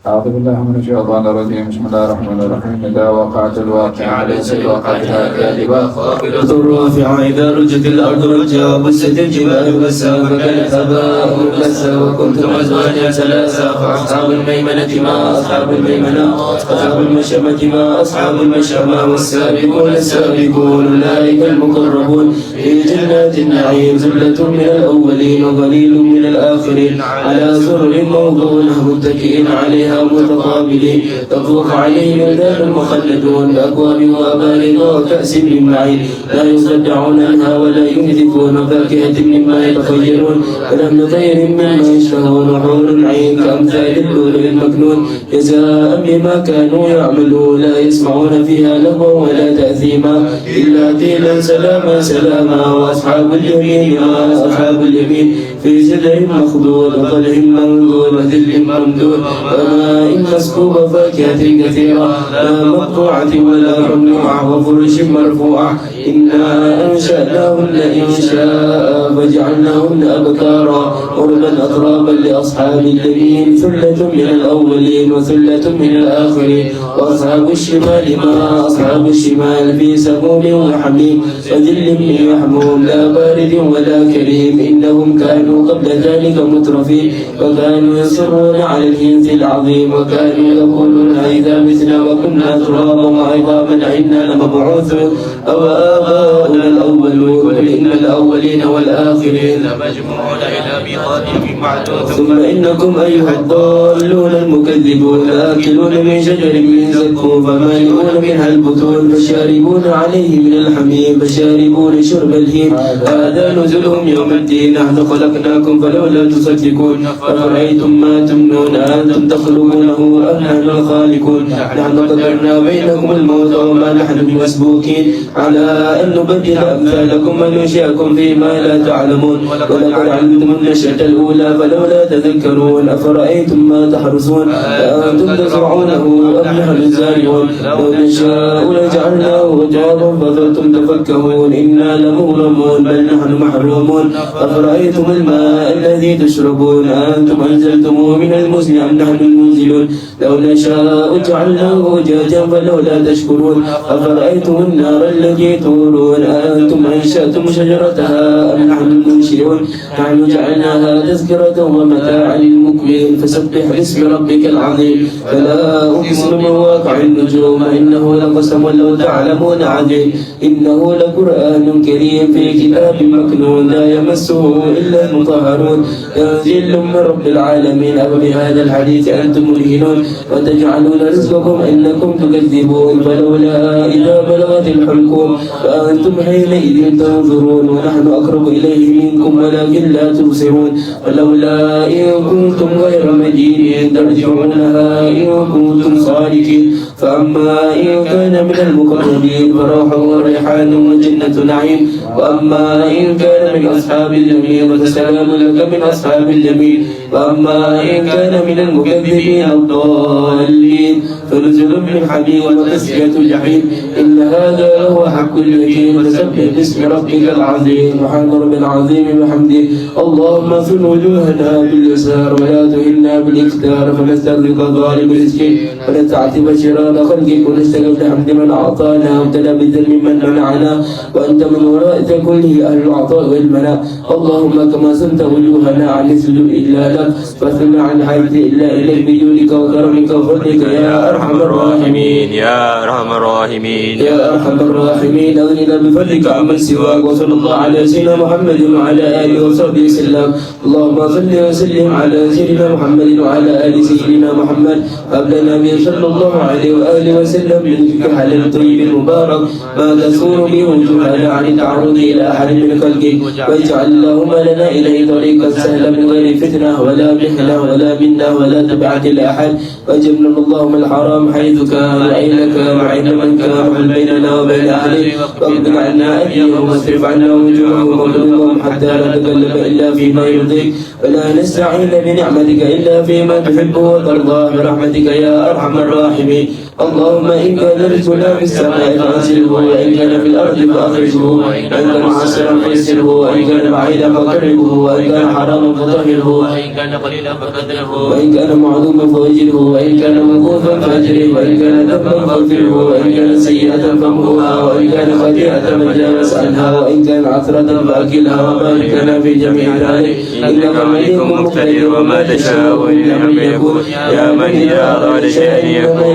أعوذ بالله من الشيطان الرجيم. بسم الله الرحمن الرحيم. إذا وقعت الواقعة ليس وقعتها كاذبة خافضة رافعة إذا رجت الأرض رجا وبست الجبال بسا فكانت هباء منبثا وكنتم أزواجا ثلاثا فأصحاب الميمنة ما أصحاب الميمنة وأصحاب المشأمة ما أصحاب المشأمة والسابقون السابقون أولئك المقربون في جنات النعيم ثلة من الأولين وقليل من الآخرين على سرر موضونة متكئين عليها متقابلين يطوف عليهم ولدان مخلدون بأكواب وأباريق وكأس من معين لا يصدعون عنها ولا ينزفون وفاكهة مما يتخيرون ولحم طير مما يشتهون وحور عين كأمثال اللؤلؤ المكنون جزاء بما كانوا يعملون لا يسمعون فيها لغوا ولا تأثيما إلا قيلا سلاما سلاما وأصحاب اليمين ما أصحاب اليمين في سدر مخضود وطلح منضود وذل ممدود وماء مسكوب وفاكهة كثيرة لا مقطوعة ولا ممنوعة وفرش مرفوعة إنا أنشأناهن إنشاء فجعلناهن أبكارا عربا أترابا لأصحاب اليمين ثلة من الأولين وثلة من الآخرين وأصحاب الشمال ما أصحاب الشمال في سموم وحميم وذل من يحموم لا بارد ولا كريم إنهم كانوا قبل ذلك مترفين وكانوا يصرون على الحنث العظيم وكانوا يقولون إذا متنا وكنا ترابا وعظاما أئنا لمبعوثون أو آباؤنا الأولون قل إن الأولين والآخرين لمجموعون إلى ميقات يوم معلوم ثم إنكم أيها الضالون المكذبون آكلون من شجر من زقوم فمالئون منها البطون فشاربون عليه من الحميم فشاربون شرب الهيم هذا نزلهم يوم الدين نحن خلقناكم فلولا تصدقون أفرأيتم ما تمنون أنتم تخلقونه أم نحن الخالقون نحن قدرنا بينكم الموت وما نحن بمسبوقين على أن نبدل أمثالكم وننشئكم فيما لا تعلمون ولقد علمتم النشأة الأولى فلولا تذكرون أفرأيتم ما تحرثون أأنتم تزرعونه أم نحن الزارعون لو نشاء لجعلناه وجارا فظلتم تفكهون إنا لمغرمون بل نحن محرومون أفرأيتم الماء الذي تشربون أأنتم أنزلتموه من المزن أم نحن المنزلون لو نشاء جعلناه أجاجا فلولا تشكرون أفرأيتم النار التي تورون أأنتم أنشأتم شجرتها أم نحن المنشئون نحن جعلناها تذكرة ومتاعا للمقوين فسبح باسم ربك العظيم فلا أقسم بمواقع النجوم إنه لقسم لو تعلمون عظيم إنه لقرآن كريم في كتاب مكنون لا يمسه إلا المطهرون تنزيل من رب العالمين أفبهذا الحديث أنتم مدهنون وتجعلون رزقكم إنكم تكذبون فلولا إذا بلغت الحلقوم فأنتم حينئذ تنظرون ونحن أقرب إليه منكم ولكن لا تبصرون ولولا إن كنتم غير مدينين ترجعونها إن كنتم صادقين فأما إن كان من المقربين فروح وريحان وجنة نعيم وأما إن كان من أصحاب اليمين فسلام لك من أصحاب اليمين وأما إن كان من المكذبين الضالين فنزل من حميم وتسلية الجحيم إن هذا هو حق اليقين فسبح باسم ربك العظيم سبحان رب العظيم وبحمده اللهم اغفر وجوهنا باليسار ولا تهنا بالإقدار فنستغرق ظالم رزقك ونستعتب شرار خلقك ونستغفر بحمد من أعطانا وابتلى بالذنب من منعنا وأنت من ورائك كله أهل العطاء والمناء اللهم كما صنت وجوهنا عن السجود إلا لك فاثنى عن حيث إلا إليك بجودك وكرمك وفضلك يا أرحم الراحمين يا أرحم الراحمين يا أرحم الراحمين أغننا بفضلك عمن سواك وصلى الله على سيدنا محمد وعلى آله وصحبه وسلم اللهم صل وسلم على سيدنا محمد وعلى آل سيدنا محمد هب لنا به صلى الله عليه وآله وسلم من ذكر حلال طيب مبارك ما تسور به وجوهنا عن التعرض إلى أحد من خلقك واجعل اللهم لنا إليه طريقا سهلا من غير فتنة ولا محنة ولا منة ولا تبعة لأحد وجمع إن اللهم الحرام حيث كان وأين كان وأين من كان ومن بيننا وبين أهله واقض عنا أيديهم واصرف عنا وجوههم وظلمهم حتى لا نتكلم إلا فيما يرضيك ولا نستعين بنعمتك إلا فيما تحب وترضى برحمتك يا أرحم الراحمين. اللهم إن كان رزقنا في السماء فأنزله وإن كان في الأرض فأخرجه وإن كان معسرا فيسره وإن كان بعيدا فقربه وإن كان حراما فطهره وإن كان قليلا فقدره وإن كان معدوما فأجره وإن كان موقوفا فأجره وإن كان ذنبا فاغفره وإن كان سيئة فامحوها وإن كان خطيئة فاجاوز عنها وإن كان عثرة فأكلها وبارك لنا في جميع ذلك إنك مليك مقتدر وما تشاء إلا من يكون يا من إذا أراد شيئا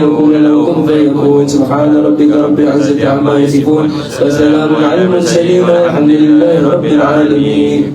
يكون له كن فيكون. سبحان ربك رب العزة عما يصفون وسلام على المرسلين والحمد لله رب العالمين.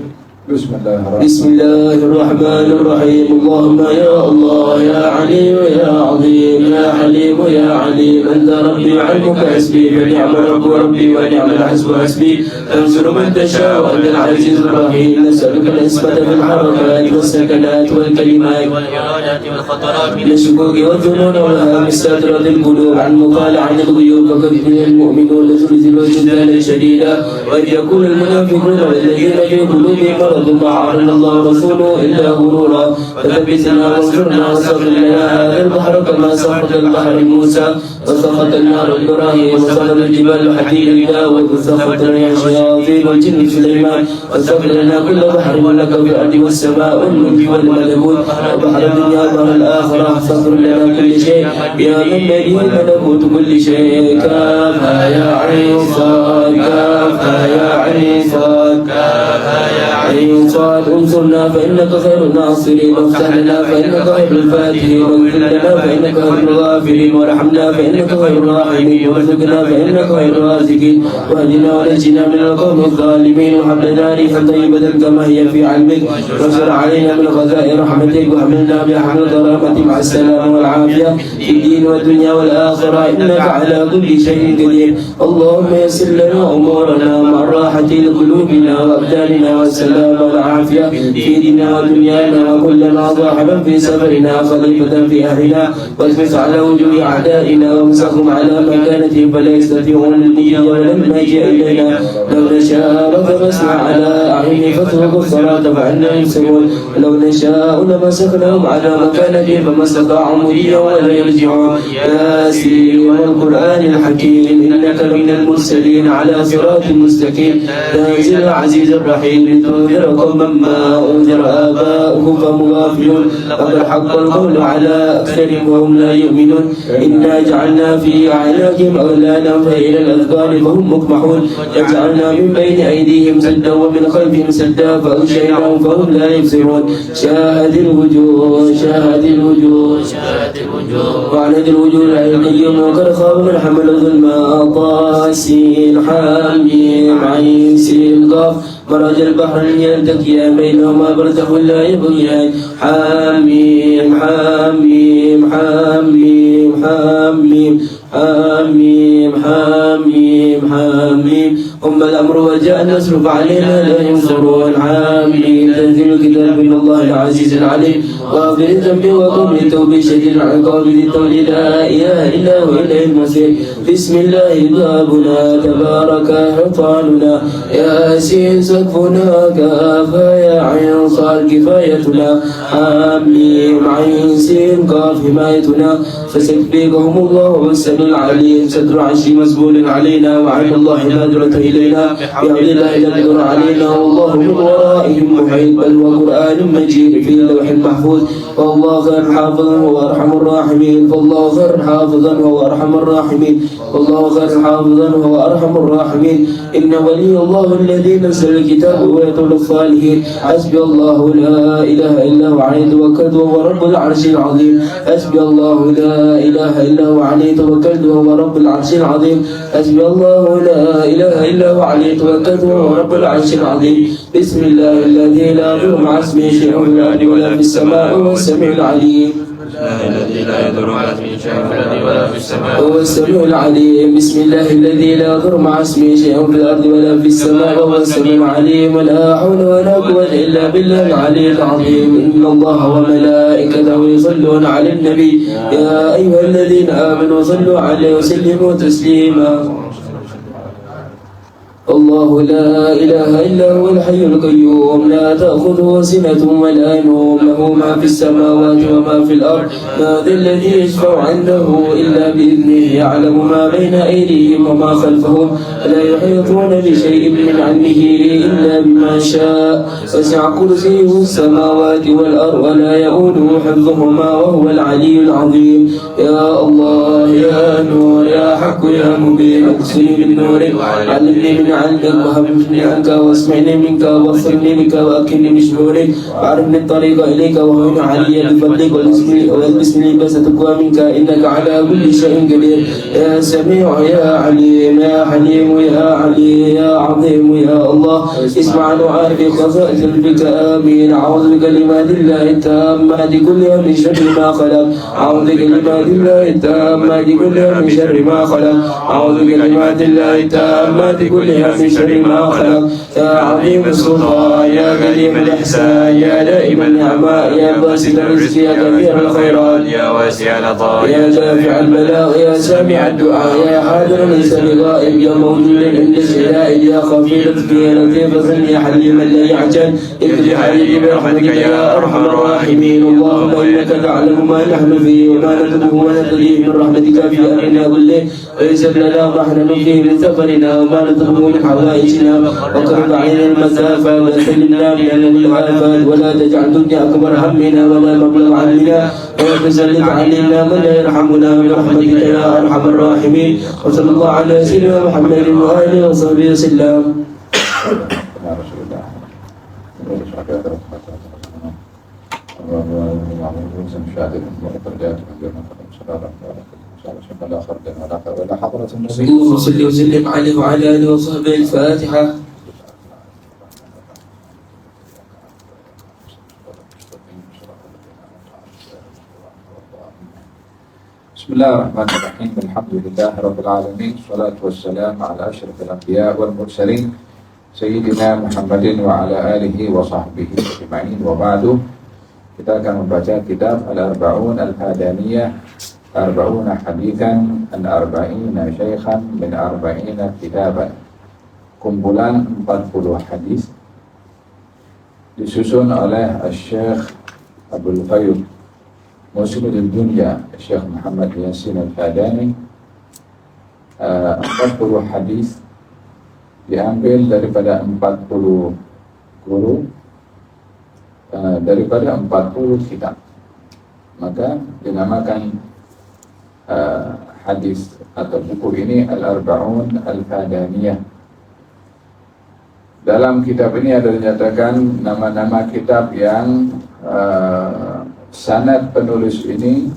بسم الله الرحمن الرحيم. اللهم يا الله يا عليم يا عظيم يا حليم يا عليم أنت ربي علمك حسبي فنعم رب ربي ونعم الحسب حسبي تنصر من تشاء وأنت العزيز الرحيم. نسألك العصمة في الحركات والسكنات والكلمات والإرادات والخطرات من الشكوك والظنون والهام الساترة القلوب عن مطالعة الغيوب فقد من المؤمنون زلزلوا زلزالا شديدا وإذ يقول المنافقون والذين في قلوبهم مرض ما أعلن الله ورسوله إلا غرورا فثبتنا وانصرنا وسخر لنا هذا البحر كما سخر البحر موسى وسخط النار إبراهيم وسخر الجبال حديد داود وسخط لنا شياطين الجن سليمان وسخر لنا كل بحر ولك في الأرض والسماء والملك والملكوت وبحر الدنيا وبحر الآخرة سخر لنا كل شيء يا من بيده ملكوت كل شيء كافها يا عين صاد كافها يا عين صاد كافها يا عين صاد انصرنا فإنك خير الناصرين وافتح لنا فإنك خير الفاتحين واغفر لنا فإنك خير الغافرين وارحمنا فإنك خير الراحمين وارزقنا فإنك خير الرازقين واهدنا ونجنا من القوم الظالمين وهب لنا ريحا طيبة كما هي في علمك وانشر علينا من خزائن رحمتك وحملنا بأحمد الكرامة مع السلام والعافية في الدين والدنيا والآخرة إنك على كل شيء قدير. اللهم يسر لنا أمورنا مع الراحة لقلوبنا وأبداننا والسلام والعافية في ديننا ودنيانا وكلنا صاحبا في سفرنا خليفة في أهلنا واجلس على وجوه أعدائنا وامسخهم على مكانتهم فلا يستطيعون النية ولما يجي إلينا لو نشاء لطمسنا على أعينهم فتركوا الصلاة فعنا يمسكون لو نشاء لمسخناهم على مكانتهم فما استطاعوا مضيا ولا يرجعون. ياسين والقرآن الحكيم إنك من المرسلين على صراط مستقيم تنزل العزيز الرحيم لتنذر قوما ما أنذر آباؤهم فهم غافلون لقد حق القول على أكثرهم وهم لا يؤمنون. إنا جعلنا في أعناقهم أغلالا فإلى الأذقان فهم مقمحون وجعلنا من بين أيديهم سدا ومن خلفهم سدا فأغشيناهم فهم لا يبصرون. شاهد الوجوه شاهد الوجوه شاهد الوجوه وعنت الوجوه العلقيم وقد خاب من حمل الظلماء طاسين حامين عين سين قاف مرج البحر يلتقيان بينهما برزخ لا يبغيان حاميم حاميم حاميم حاميم حاميم حاميم حاميم أم الأمر وجاء النصر فعلينا لا ينصرون. حاميم تنزيل الكتاب من الله العزيز العليم غافر الذنب وقوم للتوب شديد العقاب ذي الطول لا إله إلا هو إليه المصير. بسم الله بابنا تبارك حصاننا ياسين سقفنا كافا يا عين صاد كفايتنا حاميم عين سين قاف حمايتنا فسيكفيكهم الله والسميع العليم. صدر عرش مسبول علينا وعين الله نادرة إلينا بحول الله يقدر علينا والله من ورائهم محيط بل وقرآن مجيد في لوح محفوظ والله خير حافظا وهو أرحم الراحمين فالله خير حافظا وهو أرحم الراحمين والله خير حافظا وهو أرحم الراحمين. إن ولي الله الذي نزل الكتاب ويتولى الصالحين. حسبي الله لا إله إلا هو عليه توكلت وهو رب العرش العظيم. حسبي الله لا إله إلا هو عليه توكلت وهو رب العرش العظيم. حسبي الله لا إله إلا هو عليه توكلت وهو رب العرش العظيم. بسم الله الذي لا يضر مع اسمه شيء في الأرض ولا في السماء وهو السميع العليم. الذي لا يضر مع اسمه شيء في الأرض ولا في السماء. هو السميع العليم. بسم الله الذي لا يضر مع اسمه شيء في الأرض ولا في السماء وهو السميع العليم. ولا حول ولا قوة إلا بالله العلي العظيم. إن الله وملائكته يصلون على النبي يا أيها الذين آمنوا صلوا عليه وسلموا تسليما. الله لا إله إلا هو الحي القيوم لا تأخذه سنة ولا نوم له ما في السماوات وما في الأرض. ما ذا الذي يشفع عنده إلا بإذنه يعلم ما بين أيديهم وما خلفهم لا يحيطون بشيء من علمه إلا بما شاء. وسع كرسيه السماوات والأرض ولا يؤوده حفظهما وهو العلي العظيم. يا الله يا نور يا حق يا مبين اقسم بالنور علمني من علمك وهمني عنك واسمعني منك واغفرني بك واكلني بشهورك وعرفني الطريق اليك وهون علي بفضلك والبسم لي بس تقوى منك انك على كل شيء قدير. يا سميع يا عليم يا حليم يا علي يا عظيم يا الله اسمع دعاء في خصائص بك امين. اعوذ بكلمات الله التامات كلها من شر ما خلق. اعوذ بكلمات الله التامات كلها من شر ما خلق. اعوذ بكلمات الله التامات كلها من شر ما خلق. يا عظيم السلطان يا كريم الإحسان يا دائم النعماء يا باسط الرزق يا كثير الخيرات يا واسع العطاء يا دافع البلاغ يا سامع الدعاء يا حاضر ليس بغائب يا موجود عند الشدائد يا خفي لطفي يا لطيف ظن يا حليما لا يعجل اكتب علي برحمتك يا أرحم الراحمين. اللهم إنك تعلم ما نحن فيه وما نطلبه ونستغيث من رحمتك في أمرنا كله ويسر لنا ما نحن فيه من سفرنا وما نطلبه من حوائجنا وقرب علينا المسافة وسلمنا من الآفات ولا تجعل الدنيا أكبر همنا ولا مبلغ علمنا ولا تسلط علينا من لا يرحمنا برحمتك يا أرحم الراحمين. وصلى الله على سيدنا محمد وآله وصحبه وسلم. اللهم صل وسلم عليه وعلى آله وصحبه. الفاتحة. بسم الله الرحمن الرحيم. الحمد لله رب العالمين والصلاة والسلام على أشرف الأنبياء والمرسلين سيدنا محمد وعلى آله وصحبه أجمعين. وبعد kita akan membaca kitab Al-Arba'un Al-Hadaniyah, Arba'una Hadithan an Arba'ina Syaikhan min Arba'ina Kitaban, kumpulan 40 hadis disusun oleh Syekh Abdul Qayyum Muslim al-Dunya Syekh Muhammad Yasin Al-Hadani. 40 hadis diambil daripada 40 guru, daripada 40 kitab, maka dinamakan hadis atau buku ini Al-Arba'un Al-Hadaniyah. Dalam kitab ini ada dinyatakan nama-nama kitab yang sanad penulis ini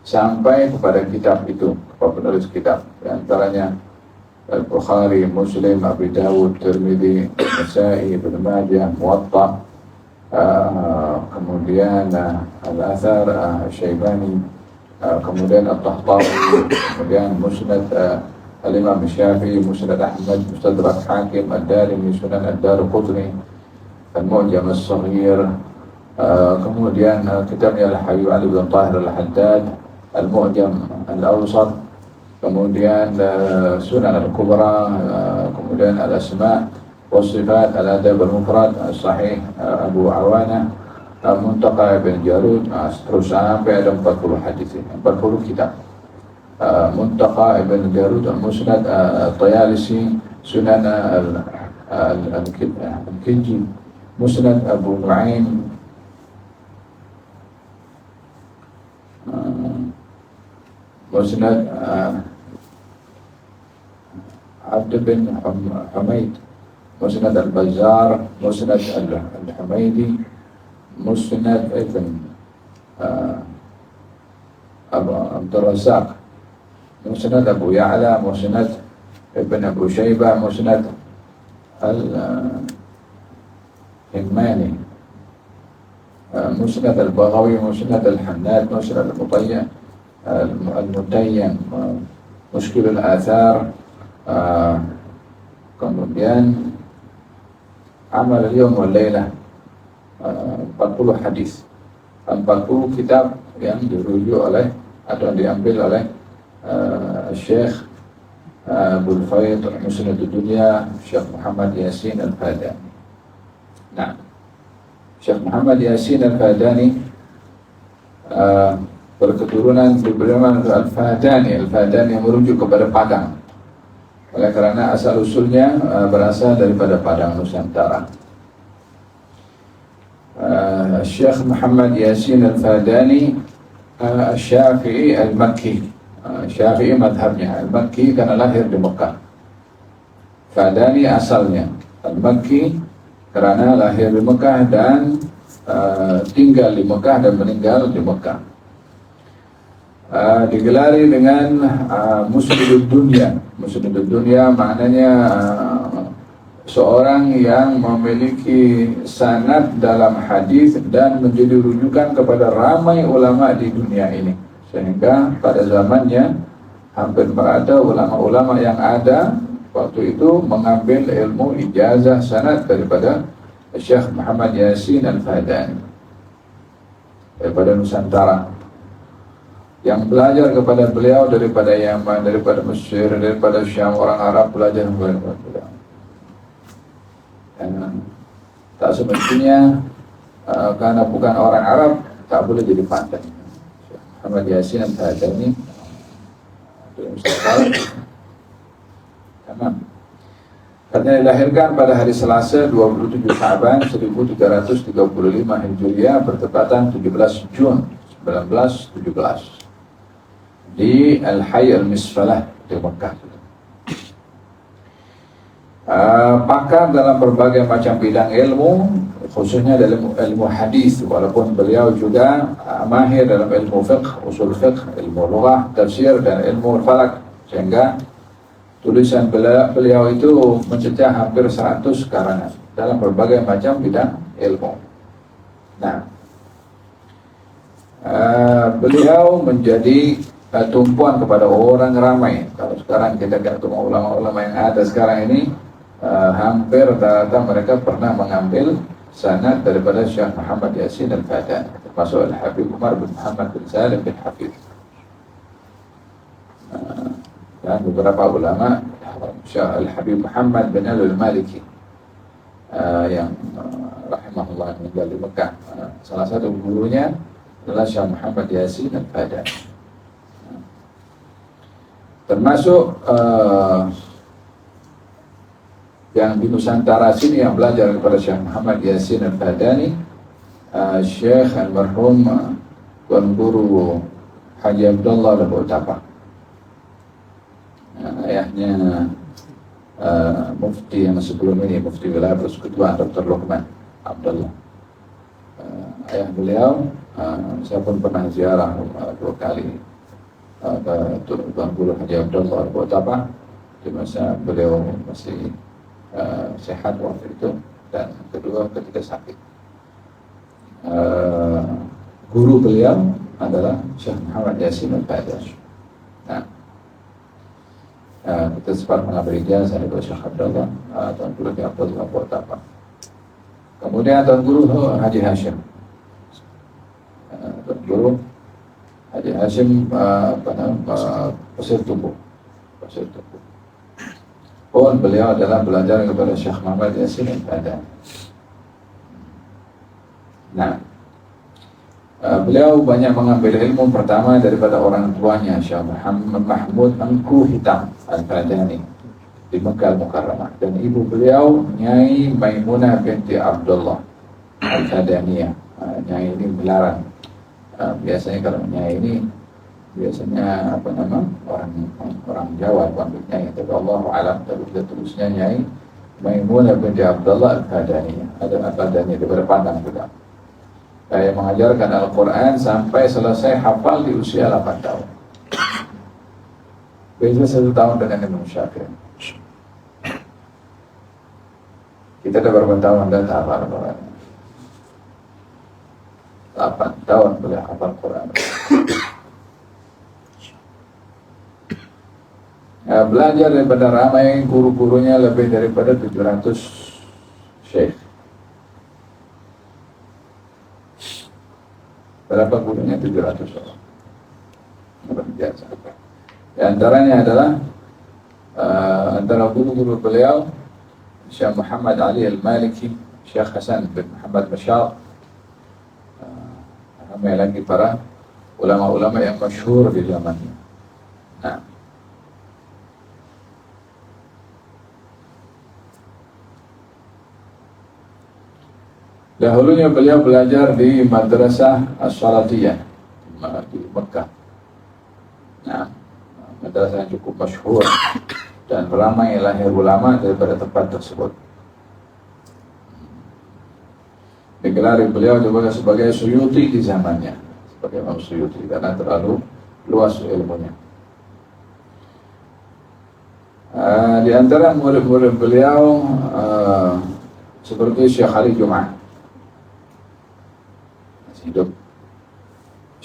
sampai kepada kitab itu, kepada penulis kitab. Di antaranya Al-Bukhari, Muslim, Abu Dawud, Tirmidzi, Nasa'i, Ibn Majah, Muwatta, kemudian Al-Athar, Syaibani, kemudian At-Tahtawi, kemudian Musnad Al-Imam Syafi'i, Musnad Ahmad, Mustadrak Hakim, Ad-Darimi, Sunan Ad-Darqutni, Al-Mu'jam As-Saghir, kemudian kitabnya Al-Hayy Ali bin Tahir Al-Haddad, Al-Mu'jam Al-Awsat, kemudian Sunan Al-Kubra, kemudian Al-Asma' Wasifat, Al-Adab Al-Mufrad, Sahih Abu Awana, Muntaqa Ibn Jarud, terus sampai ada 40 hadis, 40 kitab. Muntaqa Ibn Jarud, Musnad At-Tayalisi, Sunan Al-Kinji, Musnad Abu Nu'aim, Musnad Abd bin Humaid, Musnad Al-Bazzar, Musnad Al-Humaydi, Musnad Ibn Abdul Razak, Musnad Abu Ya'la, Musnad Ibn Abu Shaybah, Musnad Al-Himmani, Musnad al-Baghawi, Musnad al-Hannad, Musnad al-Mutayyan, Mushkil al-Athar, kemudian Amal al-Yawm wal Laylah, 40 hadis, 40 kitab yang dirujuk oleh atau diambil oleh Syekh Abdul Faid Musnad Dunya, Syekh Muhammad Yasin Al-Fadani. Nah, Syekh Muhammad Yasin Al-Fadani berketurunan beriman Al-Fadani. Al-Fadani yang merujuk kepada Padang, oleh karena asal usulnya berasal daripada Padang Nusantara. Syekh Muhammad Yasin Al-Fadani Syafi'i Al-Makki. Syafi'i madhabnya, Al-Makki karena lahir di Mekah. Fadani asalnya Al-Makki karena lahir di Mekah dan tinggal di Mekah dan meninggal di Mekah. Digelari dengan Musnidud Dunya. Musnidud Dunya maknanya seorang yang memiliki sanad dalam hadis dan menjadi rujukan kepada ramai ulama di dunia ini, sehingga pada zamannya hampir merata ulama-ulama yang ada waktu itu mengambil ilmu ijazah sanad daripada Syekh Muhammad Yasin Al-Fadani daripada Nusantara, yang belajar kepada beliau daripada Yaman, daripada Mesir, daripada Syam. Orang Arab belajar kepada beliau. Dan tak semestinya karena bukan orang Arab tak boleh jadi pandai. Muhammad Yasin Al-Fadani karena dilahirkan pada hari Selasa 27 Sa'ban 1335 Hijriah bertepatan 17 Jun 1917 di Al-Hayy Al-Misfalah di Mekah. Pakar dalam berbagai macam bidang ilmu, khususnya dalam ilmu hadis, walaupun beliau juga mahir dalam ilmu fiqh, usul fiqh, ilmu lughah, tafsir dan ilmu falak, sehingga tulisan beliau itu mencecah hampir 100 karangan dalam berbagai macam bidang ilmu. Nah, beliau menjadi tumpuan kepada orang ramai. Kalau sekarang kita lihat ulama-ulama yang ada sekarang ini, hampir rata-rata mereka pernah mengambil sanad daripada Syekh Muhammad Yasin Al-Fadani, termasuk Al-Habib Umar bin Muhammad bin Salim bin Hafidh. Dan beberapa ulama, Syekh Al-Habib Muhammad bin Al-Maliki yang rahimahullah meninggal di Mekah. Salah satu gurunya adalah Syekh Muhammad Yasin Al-Fadani. Termasuk yang di Nusantara sini yang belajar kepada Syekh Muhammad Yasin Al-Fadani, Syekh almarhum Tuan Guru Haji Abdullah Al-Bu'tapa, ayahnya mufti yang sebelum ini, mufti wilayah Persekutuan Dr. Luqman Abdullah. Ayah beliau, saya pun pernah ziarah 2 kali ke Tuan Guru Haji Abdullah Al-Bu'tapa di masa beliau masih sehat waktu itu, dan kedua ketika sakit. Guru beliau adalah Syekh Muhammad Yasin Al-Fadani. Nah, kita sempat mengambil ijazah dari Syekh Abdullah, Tuan Guru Haji Abdullah Al-Bu'tapa. Kemudian Tuan Guru Haji Hashim, Tuan Guru Haji Hashim Pasir Tubuh. Pun beliau adalah belajar kepada Syekh Muhammad Yasin Al-Fadani. Nah, beliau banyak mengambil ilmu pertama daripada orang tuanya, Syekh Muhammad Mahmud Engku Hitam Al-Fadani di Mekah Mukarramah, dan ibu beliau Nyai Maimunah binti Abdullah Al-Fadaniyah. Nyai ini gelaran. Biasanya kalau Nyai ini biasanya orang Jawa panggilnya, tapi Allahu a'lam, tapi kita tulisnya Nyai Maimunah binti Abdullah Al-Fadaniyah. Ada Al-Fadani daripada Padang juga. Saya mengajarkan Al-Quran sampai selesai hafal di usia 8 tahun. Beda 1 tahun dengan Imam Syafi'i. Kita ada berapa tahun dan tak hafal Al-Quran. 8 tahun beliau hafal Quran. Belajar daripada ramai, guru-gurunya lebih daripada 700 syekh. Berapa gurunya? 700 orang. Luar biasa. Di antaranya adalah antara guru-guru beliau Syekh Muhammad Ali Al-Maliki, Syekh Hasan bin Muhammad Bashar, ramai lagi para ulama-ulama yang masyhur di zamannya. Nah, dahulunya beliau belajar di Madrasah As-Salatiyah di Mekah. Nah, madrasah yang cukup masyhur dan ramai lahir ulama daripada tempat tersebut. Digelari beliau juga sebagai Suyuti di zamannya, sebagai Imam Suyuti karena terlalu luas ilmunya. Di antara murid-murid beliau seperti Syekh Ali Jum'ah hidup,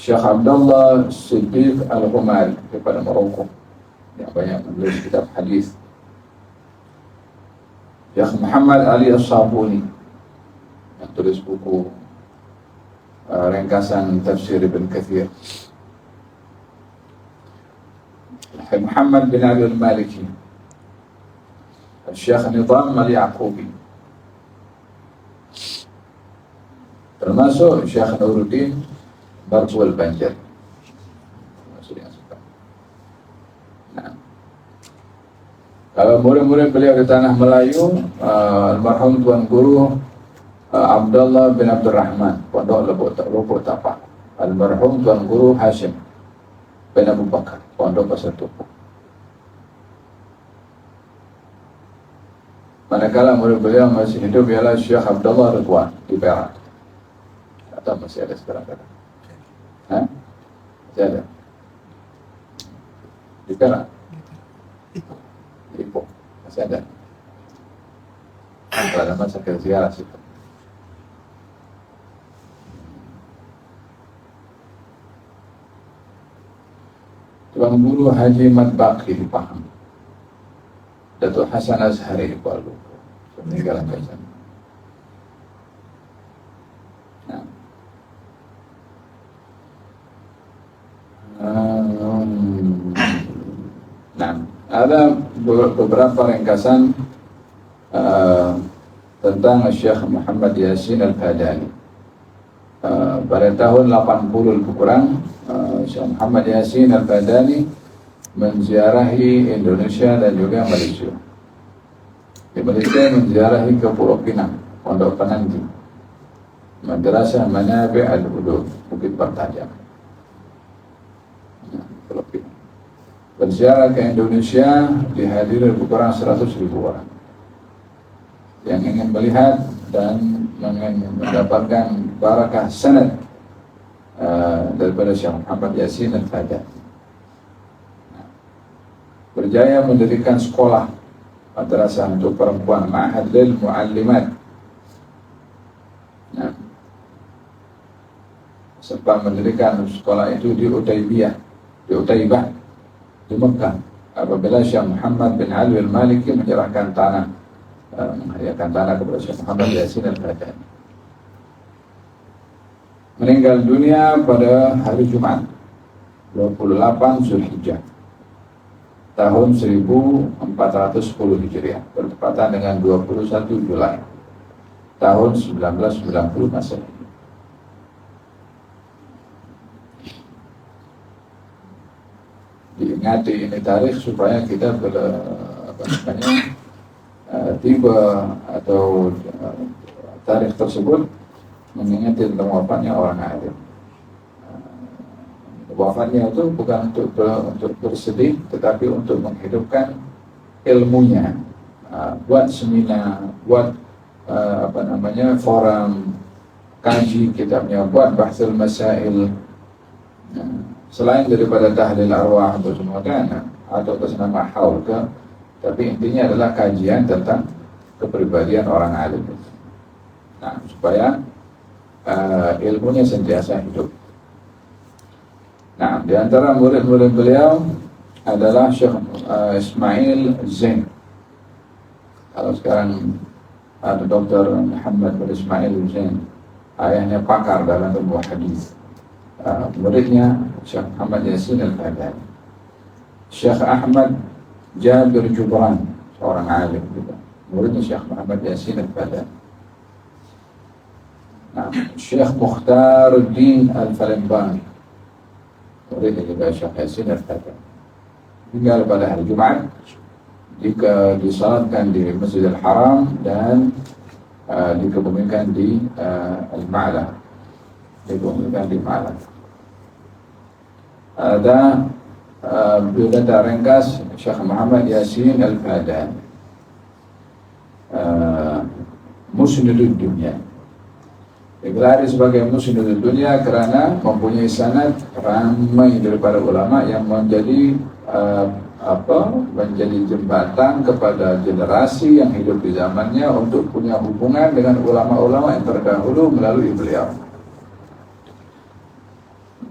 Syekh Abdullah Siddiq Al-Humari daripada Maroko yang banyak menulis kitab hadis, Syekh Muhammad Ali As-Sabuni yang tulis buku ringkasan tafsir Ibn Kathir, Syekh Muhammad bin Ali Al-Maliki, Syekh Nizam Al-Yaqubi, termasuk Syekh Nuruddin Barqul Banjar. Nah, kalau murid-murid beliau di tanah Melayu, almarhum Tuan Guru Abdullah bin Abdurrahman, Pondok Lubuk Tapak. Almarhum Tuan Guru Hashim bin Abu Bakar, Pondok Pasar Tupu. Manakala murid beliau masih hidup ialah Syekh Abdullah Ridwan di Perak. Atau masih ada sekarang-kadang? Hah? Masih ada? Di Perak? Di Ipoh? Masih ada? Kalau ada masa ke ziarah situ. Tuan Guru Haji Mat Baqi di Pahang, Datuk Hasan Azhari di Kuala Lumpur, meninggal di sana. Nah, ada beberapa ringkasan tentang Syekh Muhammad Yasin Al-Fadani. Pada tahun 80 lebih kurang, Syekh Muhammad Yasin Al-Fadani menziarahi Indonesia dan juga Malaysia. Di Malaysia menziarahi ke Pulau Pinang, Pondok Penanti, Madrasah Manabi' Al-Hudud, Bukit Bertajam. Berziarah ke Indonesia dihadiri lebih kurang 100.000 orang yang ingin melihat dan ingin mendapatkan barakah sanad daripada Syekh Muhammad Yasin Al-Fadani. Berjaya mendirikan sekolah madrasah untuk perempuan, Ma'had lil Mu'allimat. Nah, sempat mendirikan sekolah itu di Utaibah di Mekah, apabila Syekh Muhammad bin Ali Al-Maliki menyerahkan tanah, menghadiahkan tanah kepada Syekh Muhammad Yasin Al-Fadani. Meninggal dunia pada hari Jumat 28 Zulhijjah tahun 1410 Hijriah, bertepatan dengan 21 Julai tahun 1990 Masehi. Diingati ini tarikh supaya kita tiba atau tarikh tersebut mengingati tentang wafatnya orang alim. Wafatnya itu bukan untuk bersedih, tetapi untuk menghidupkan ilmunya, buat seminar, buat forum kaji kitabnya, buat bahsul masail. Selain daripada tahlil arwah atau semua kan, atau nama haul ke, tapi intinya adalah kajian tentang kepribadian orang alim. Nah, supaya ilmunya sentiasa hidup. Nah, di antara murid-murid beliau adalah Syekh Ismail Zain. Kalau sekarang ada Dr. Muhammad bin Ismail Zain, ayahnya pakar dalam ilmu hadis. Muridnya Syekh Muhammad Yasin Al-Fadani. Syekh Ahmad Jabir Jubran, seorang alim juga, muridnya Syekh Muhammad Yasin Al-Fadani. Nah, Syekh Mukhtaruddin Al-Falembani, muridnya juga Syekh Yasin Al-Fadani. Tinggal pada hari Jumat jika disalatkan di Masjidil Haram dan dikebumikan di Al-Ma'la, dikebumikan di Ma'la. Ada biodata ringkas Syekh Muhammad Yasin Al-Fadani, Musnidud Dunya. Digelari sebagai Musnidud Dunya karena mempunyai sanad ramai daripada ulama yang menjadi menjadi jembatan kepada generasi yang hidup di zamannya untuk punya hubungan dengan ulama-ulama yang terdahulu melalui beliau.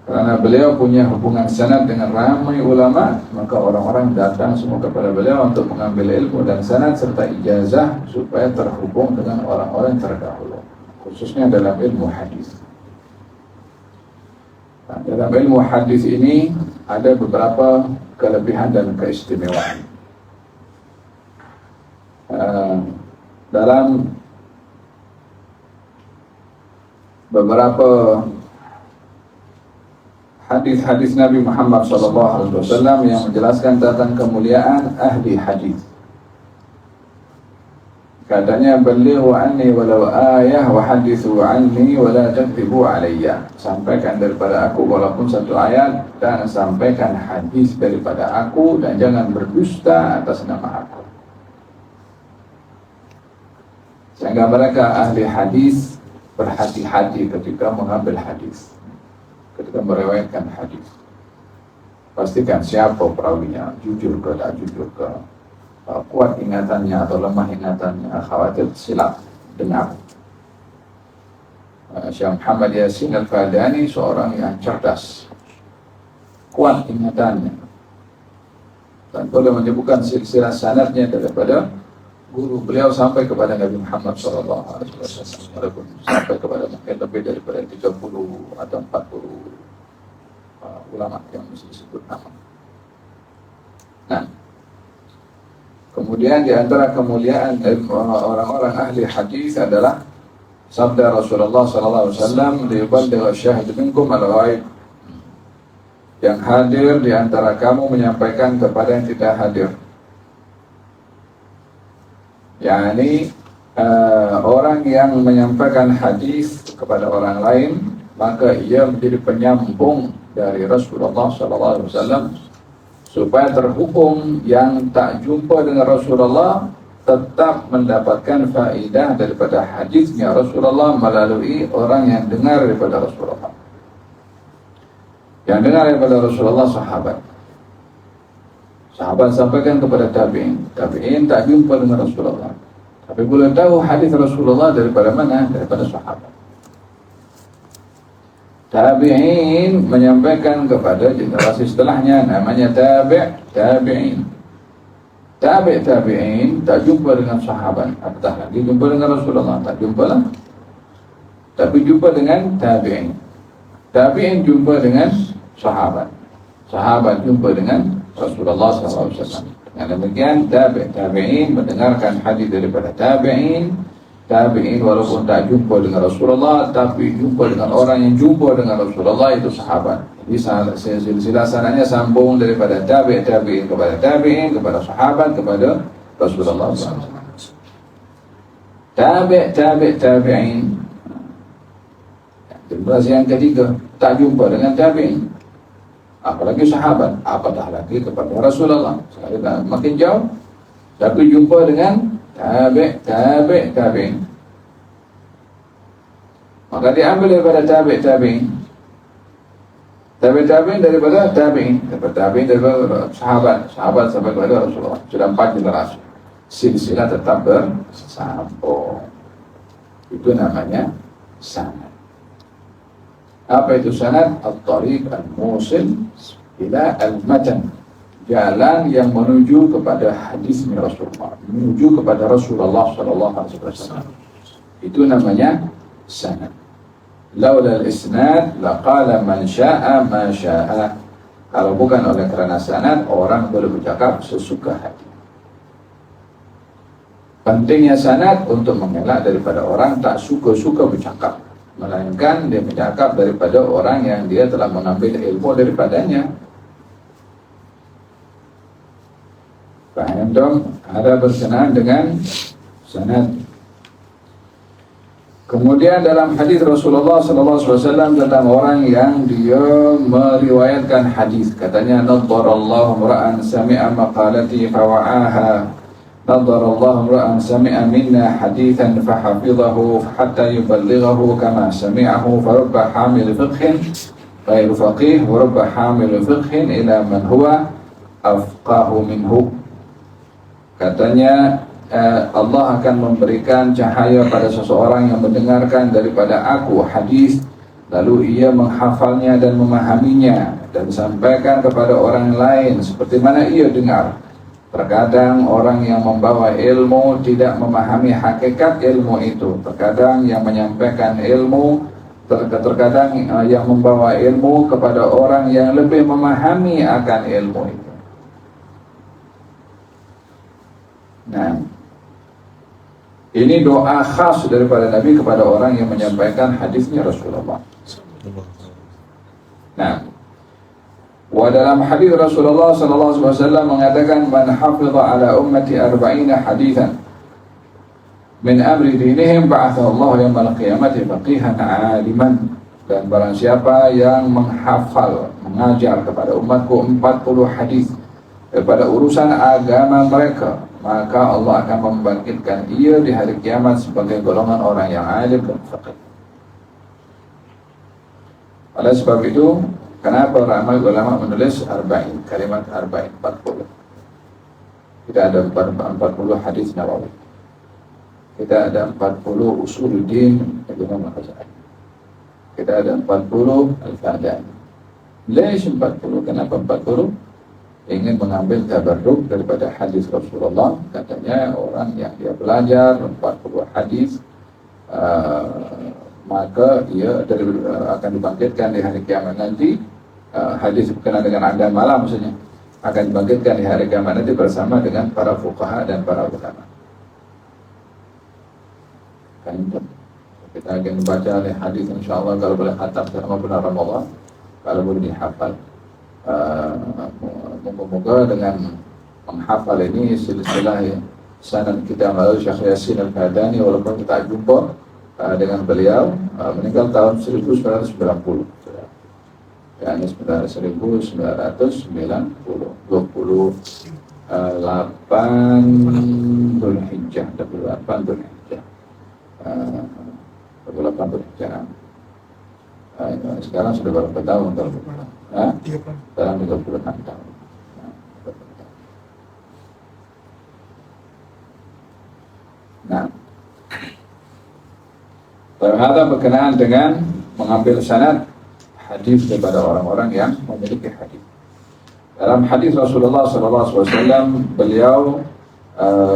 Karena beliau punya hubungan sanad dengan ramai ulama, maka orang-orang datang semua kepada beliau untuk mengambil ilmu dan sanad serta ijazah supaya terhubung dengan orang-orang terdahulu, khususnya dalam ilmu hadis. Nah, dalam ilmu hadis ini ada beberapa kelebihan dan keistimewaan. Dalam beberapa hadis-hadis Nabi Muhammad SAW yang menjelaskan tentang kemuliaan ahli hadis. Katanya, balighu anni walau ayah wa hadithu anni wa la takdzibu alayya. Sampaikan daripada aku walaupun satu ayat, dan sampaikan hadis daripada aku, dan jangan berdusta atas nama aku. Sehingga mereka ahli hadis berhati-hati ketika mengambil hadis, ketika meriwayatkan hadis. Pastikan siapa perawinya, jujur ke tak jujur ke, kuat ingatannya atau lemah ingatannya, khawatir silap dengar. Syekh Muhammad Yasin Al-Fadani seorang yang cerdas, kuat ingatannya, dan boleh menyebutkan silsilah sanadnya daripada guru beliau sampai kepada Nabi Muhammad SAW, sampai kepada mungkin lebih daripada 30 atau 40 ulama yang mesti disebut nama. Nah, kemudian di antara kemuliaan orang-orang ahli hadis adalah sabda Rasulullah SAW, liyuballigh asyhadu minkum al-ghaib. Yang hadir di antara kamu menyampaikan kepada yang tidak hadir. yakni orang yang menyampaikan hadis kepada orang lain, maka ia menjadi penyambung dari Rasulullah SAW supaya terhubung yang tak jumpa dengan Rasulullah tetap mendapatkan faedah daripada hadisnya Rasulullah melalui orang yang dengar daripada Rasulullah. Yang dengar daripada Rasulullah sahabat. Sahabat sampaikan kepada tabi'in. Tabi'in tak jumpa dengan Rasulullah, tapi boleh tahu hadis Rasulullah daripada mana? Daripada sahabat. Tabi'in menyampaikan kepada generasi setelahnya, namanya tabi'in. Tabi'in tak jumpa dengan sahabat, apatah lagi jumpa dengan Rasulullah, tak jumpa lah. Tapi jumpa dengan tabi'in. Tabi'in jumpa dengan sahabat. Sahabat jumpa dengan Rasulullah SAW. Dengan demikian tabi'in mendengarkan hadis daripada tabi'in. Tabi'in walaupun tak jumpa dengan Rasulullah, tapi jumpa dengan orang yang jumpa dengan Rasulullah, itu sahabat. Jadi silsilah sanadnya sambung daripada tabi'in kepada tabi'in, kepada sahabat, kepada Rasulullah SAW. Tabi'in. Generasi yang ketiga tak jumpa dengan tabi'in, apalagi sahabat, apatah lagi kepada Rasulullah. Sekali makin jauh, tapi jumpa dengan tabi'in. Maka diambil daripada tabi'in daripada tabi'in daripada sahabat sampai kepada Rasulullah. Sudah 4 generasi, silsilah tetap bersambung. Itu namanya sanad. Apa itu sanad? At-tariq al-musil ila al-matan, jalan yang menuju kepada hadisnya Rasulullah, menuju kepada Rasulullah sallallahu alaihi wasallam. Itu namanya sanad. Laula al-isnad laqala man syaa ma syaa. Kalau bukan oleh karena sanad, orang boleh bercakap sesuka hati. Pentingnya sanad untuk mengelak daripada orang tak suka-suka bercakap, melainkan dia bercakap daripada orang yang dia telah mengambil ilmu daripadanya. Faham dong? Ada berkenaan dengan sanad. Kemudian dalam hadis Rasulullah SAW tentang orang yang dia meriwayatkan hadis, katanya nadharallahu ra'an sami'a maqalati fawa'aha, nadharallahu ra'an sami'a minna hadithan fahafidhahu hatta yuballighahu kama sami'ahu, farubba hamil fiqhin ghairu faqih wa rubba hamil fiqhin ila man huwa afqahu minhu. Katanya Allah akan memberikan cahaya pada seseorang yang mendengarkan daripada aku hadis, lalu ia menghafalnya dan memahaminya dan sampaikan kepada orang lain seperti mana ia dengar. Terkadang orang yang membawa ilmu tidak memahami hakikat ilmu itu. Terkadang yang menyampaikan ilmu, terkadang yang membawa ilmu kepada orang yang lebih memahami akan ilmu itu. Nah, ini doa khas daripada Nabi kepada orang yang menyampaikan hadisnya Rasulullah. Nah, dalam hadis Rasulullah SAW mengatakan, man hafidha ala ummati 40 hadithan min amri dinihim ba'atha Allah yawmal qiyamati faqihan 'aliman. Dan barang siapa yang menghafal, mengajar kepada umatku 40 hadis daripada urusan agama mereka, maka Allah akan membangkitkan ia di hari kiamat sebagai golongan orang yang alim dan faqih. Oleh sebab itu, kenapa ramai ulama menulis 40, kalimat 40. Kita ada 40 hadis Nawawi. Kita ada 40 usuluddin Imam Al-Ghazali. Kita ada 40 Al-Fadani. Lepas 40, kenapa 40? Ingin mengambil tabarruk daripada hadis Rasulullah. Katanya orang yang dia belajar 40 hadis, maka dia akan dibangkitkan di hari kiamat nanti. Hadis berkenaan dengan anda malam maksudnya, akan dibangkitkan di hari kiamat nanti bersama dengan para fuqaha dan para ulama. Kan kita akan membaca hadis insyaallah kalau boleh khatam selama bulan Ramadan, kalau boleh dihafal. Moga-moga dengan menghafal ini silsilah sanad kita melalui Syekh Yasin Al-Fadani, walaupun kita jumpa dengan beliau, meninggal tahun 1990, yakni 1990, 28 Dzulhijjah, 28 Dzulhijjah, 28 Dzulhijjah. Sekarang sudah berapa tahun kalau dalam 36 tahun. Nah, terhadap berkenaan dengan mengambil sanad hadis daripada orang-orang yang memiliki hadis. Dalam hadis Rasulullah SAW, beliau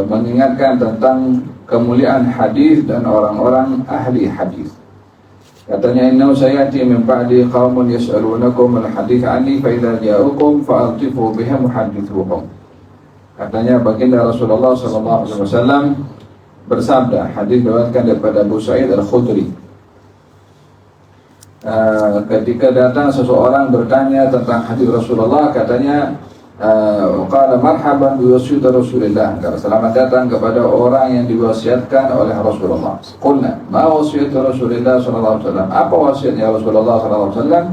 mengingatkan tentang kemuliaan hadis dan orang-orang ahli hadis. Katanya, innahu sayati min ba'di qaumun yas'alunakum al-hadits anni fa idza ja'ukum fa'altifu bihim muhaddithuhum. Katanya baginda Rasulullah SAW bersabda, hadis diriwayatkan daripada Abu Sa'id Al-Khudri, ketika datang seseorang bertanya tentang hadis Rasulullah, katanya qala marhaban bi wasiyati Rasulillah, selamat datang kepada orang yang diwasiatkan oleh Rasulullah. Qulna ma wasiyatu Rasulillah sallallahu alaihi wasallam, apa wasiatnya Rasulullah sallallahu alaihi wasallam?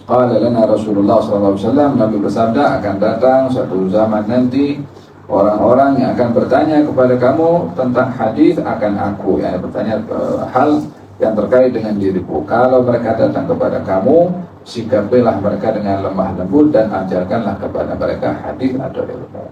Qala lana Rasulullah sallallahu alaihi wasallam, Nabi bersabda, akan datang satu zaman nanti orang-orang yang akan bertanya kepada kamu tentang hadis akan aku, yang bertanya hal yang terkait dengan diriku. Kalau mereka datang kepada kamu, sikapilah mereka dengan lemah lembut dan ajarkanlah kepada mereka hadis atau ilmu.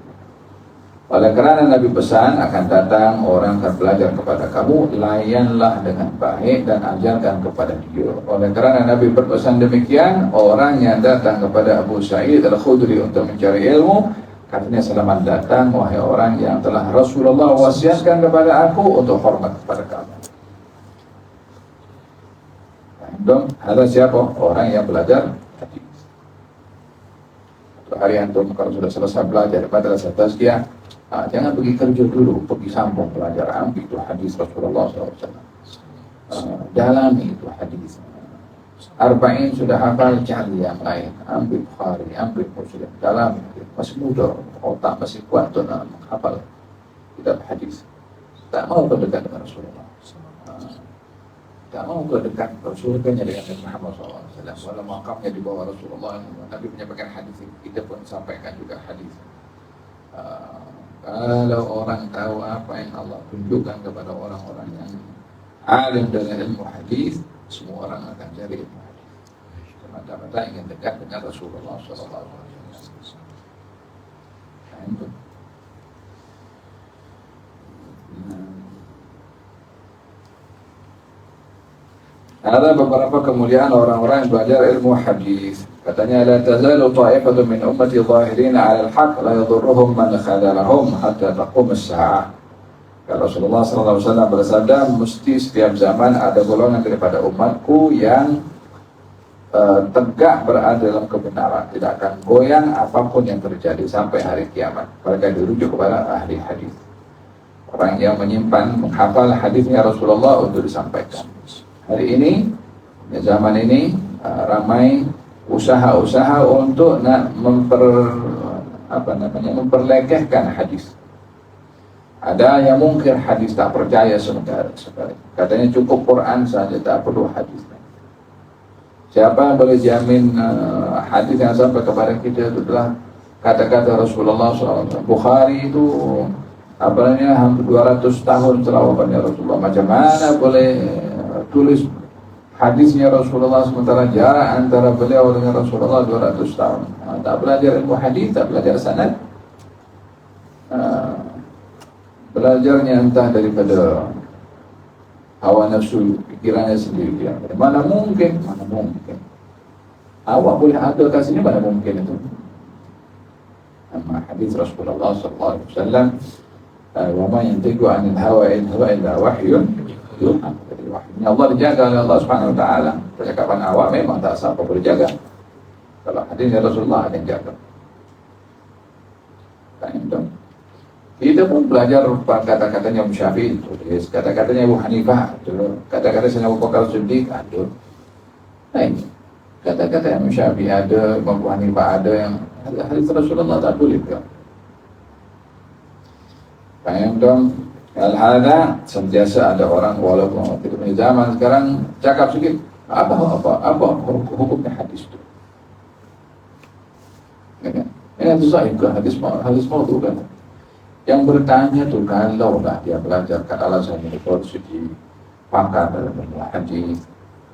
Oleh kerana Nabi pesan akan datang orang akan belajar kepada kamu, layanlah dengan baik dan ajarkan kepada dia. Oleh kerana Nabi berpesan demikian, orang yang datang kepada Abu Sa'id Al-Khudri untuk mencari ilmu, katanya, selamat datang wahai orang yang telah Rasulullah wasiatkan kepada aku untuk hormat kepada kamu. Dong, ada siapa? Orang yang belajar hadis. Suatu hari antum kalau sudah selesai belajar madrasah tazkiyah, jangan pergi kerja dulu, pergi sambung belajar, ambil itu hadis Rasulullah SAW. Dalami itu hadis. Arba'in sudah hafal, cari yang lain, ambil Bukhari, ambil Muslim, dalami. Masih muda, otak masih kuat untuk menghafal kitab hadis. Tak mau berdekat dengan Rasulullah. Tak mau berdekat Rasulullah dengan Nabi Muhammad SAW. Walau makamnya di bawah Rasulullah, Nabi menyampaikan hadis, kita pun sampaikan juga hadis. Kalau orang tahu apa yang Allah tunjukkan kepada orang-orang yang alim dalam ilmu hadis, semua orang akan cari ilmu hadis. Semata-mata ingin dekat dengan Rasulullah SAW. Ada beberapa kemuliaan orang-orang yang belajar ilmu hadis. Katanya, la tazalu ta'ifatun min ummati zahirina 'ala al-haq la yadurruhum man khadalahum hatta taqum as-sa'ah. Rasulullah SAW bersabda, mesti setiap zaman ada golongan daripada umatku yang tegak berada dalam kebenaran, tidak akan goyang apapun yang terjadi sampai hari kiamat. Mereka dirujuk kepada ahli hadis, orang yang menyimpan, menghafal hadisnya Rasulullah untuk disampaikan. Hari ini, di zaman ini, ramai usaha-usaha untuk memperlekehkan hadis. Ada yang mungkir hadis, tak percaya sementara sekali. Katanya cukup Quran saja, tak perlu hadis. Siapa yang boleh jamin hadis yang sampai kepada kita itu adalah kata-kata Rasulullah SAW. Bukhari itu hampir 200 tahun setelah wafatnya Rasulullah. Macam mana boleh tulis hadisnya Rasulullah sementara jarak antara beliau dengan Rasulullah 200 tahun. Tak belajar ilmu hadis, tak belajar sanad. Belajarnya entah daripada hawa nafsu, pikirannya sendiri. Mana mungkin? Awak boleh ada kat sini, mana mungkin itu? Nama hadis Rasulullah SAW, wa ma yantiqu 'anil hawa in huwa illa wahyun yuha. Wahyu Allah dijaga oleh Allah Subhanahu wa taala. Percakapan awak memang tak siapa boleh jaga. Kalau hadisnya Rasulullah ada yang jaga. Kita pun belajar kata-katanya Imam Syafi'i, tulis kata-katanya Abu Hanifah, kata-katanya Abu Bakar Siddiq, ada. Nah ini kata-kata Imam Syafi'i ada, Abu Hanifah ada, yang hadis Rasulullah tak boleh ke? Faham dong? Al-hada sentiasa ada orang walaupun tidak punya zaman sekarang cakap sedikit apa hukumnya hadis itu? Ini itu sahih ke hadis mau tu kan? Yang bertanya tu kalau dah dia belajar kat alasan universiti pakar dalam ilmu hadis.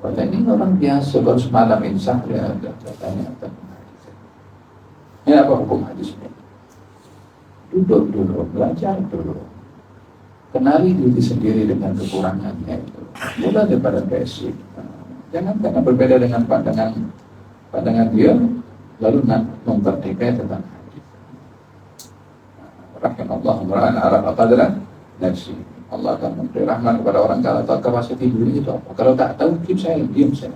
Kalau ini orang biasa baru semalam insaf dia tanya tentang hadis. Ini apa hukum hadis ini? Duduk dulu, belajar dulu. Kenali diri sendiri dengan kekurangannya itu. Mula daripada basic. Jangan berbeda dengan pandangan dia, lalu nak mempertikai tentang hadis. Rahimallahu mar'an arafa qadran nafsi. Allah akan memberi rahmat kepada orang kalau tahu kapasiti diri itu apa. Kalau tak tahu, diam saya.